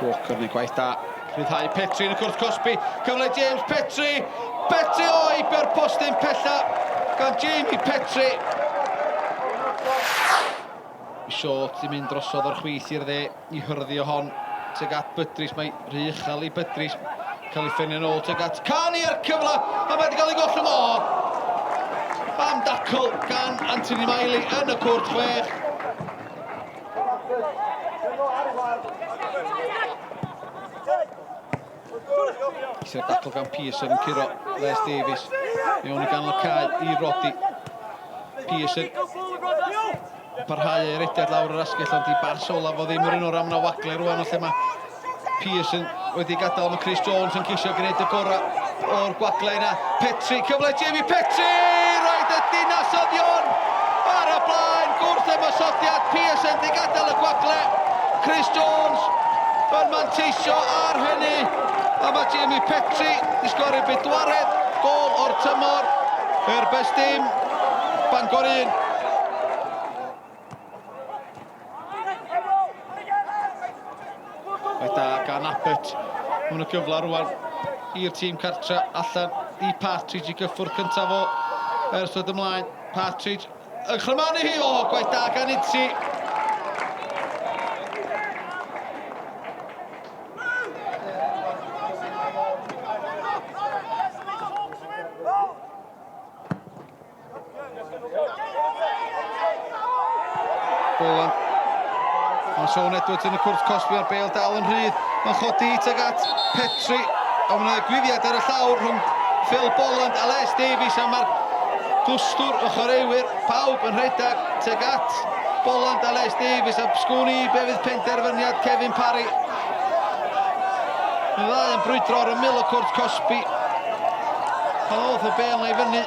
Walker neu gwaith da. Rhyddhau Petri yn y cwrs Cosby. Cyfle James Petri. Petri o'i ber postyn pella gan Jamie Petri. Short i mynd drosodd o'r chwith i'r dde i hyrddio hon. Teg at Bydrys, mae rhy uchel i Bydrys. Cael ei ffynnu nôl teg at Cani ar cyfle. A mae wedi cael ei gollwng o. Am dacl gan Anthony Miley yn y cwrt chwech. Eisiau'r dacl gan Pearson yn curo Les Davies. Mewn i ganlycau i Roddy. Pearson. Parhau ei rediad lawr yr asgell, ond i bars olaf o ddim yr un o'r amna wagle rwan o lle mae Pearson wedi gadael am y Chris Jones yn ceisio gwneud y gorau o'r gwagle yna. Petri, cyfle Jamie Petri! Roed y dinasoddion ar y blaen, gwrth ymosodiad. Pearson wedi gadael y gwagle. Chris Jones yn manteisio ar hynny. A mae Jamie Petri i sgori bedwaredd gol o'r tymor. Airbus dim, Bangor 1. Mae da gan Abbott. Hwnnw gyfle rwan i'r tîm cartra allan i Partridge i gyffwrdd cyntaf o ers dod ymlaen. Partridge yn chrymanu hi o gwaith da gan Itzi. Boland. Mae Sean Edwards yn y cwrs Cosby ar Bale dal yn rhydd. Mae'n chodi teg at Petri. A mae'n gwyddiad ar y llawr rhwng Phil Boland a Les Davies. A mae'r clwstwr o chwaraewyr pawb yn rhedag teg at Boland a Les Davies. A sgwn i be fydd penderfyniad Kevin Parry. Mae'n ddau yn brwydro ar y mil o cwrs Cosby. Pan oedd y Bale na i fyny.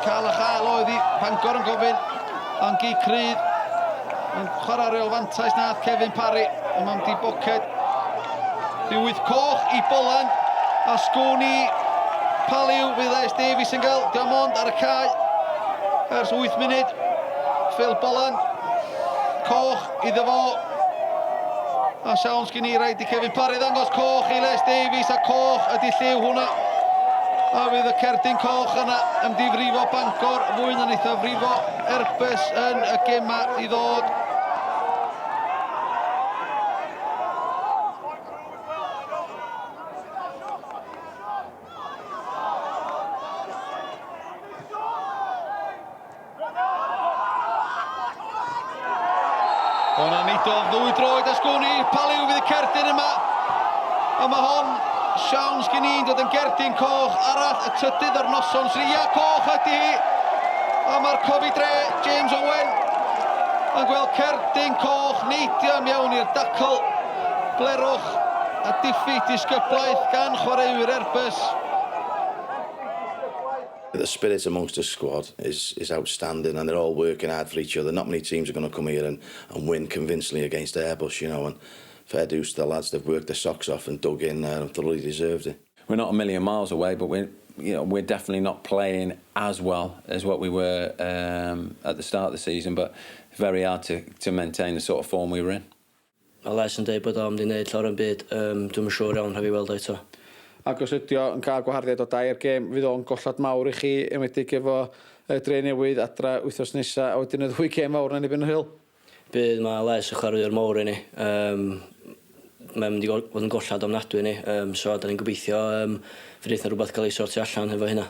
Cael a chael oedd i Bangor yn gofyn. Angi Crydd. Yn chwarae reol fantais nath Kevin Parry. Ond mae'n di boced. Diwydd coch i Boland. A sgwn i Paliw fydd Les Davies yn gael. Diamond ar y cae. Ers 8 munud. Phil Boland. Coch iddo fo. A siawns gen i rhaid i Kevin Parry ddangos coch i Les Davies. A coch ydi lliw hwnna. A fydd y cerdyn coch yna yn difrifo Bangor. Fwy na neith o frifo Airbus yn y gema i ddod. Hwna'n nidodd ddwy droed a sgwn i Paliw fydd y cerdyn yma. A mae hon siawns gen i'n dod yn gerdyn coch arall y trydydd o'r noson. Sria coch ydi hi. A mae'r cofi dre James Owen yn gweld cerdyn coch neidio mewn i'r dacl. Blerwch a diffyg disgyblaeth gan chwaraewyr Airbus. The spirit amongst the squad is outstanding, and they're all working hard for each other. Not many teams are going to come here and win convincingly against Airbus, you know. And fair dues to the lads, they've worked their socks off and dug in there and thoroughly deserved it. We're not a million miles away, but we're definitely not playing as well as what we were at the start of the season. But very hard to maintain the sort of form we were in. Mae Les yn dweud bod o'n di wneud llawer yn byd. Dwi'n siŵr iawn rhaid i weld eto. Ac os ydi o'n cael gwaharddiad o dair gêm, fydd o'n gollad mawr i chi ymwedig efo dre newydd adra wythnos nesa a wedyn y ddwy gêm mawr yn erbyn y Hill. Bydd mae Les yn chwaraewyr mawr i ni. Mae'n mynd i fod yn gollad ofnadwy i ni. So da ni'n gobeithio fydd eithaf rhywbeth cael ei sortio allan efo hynna.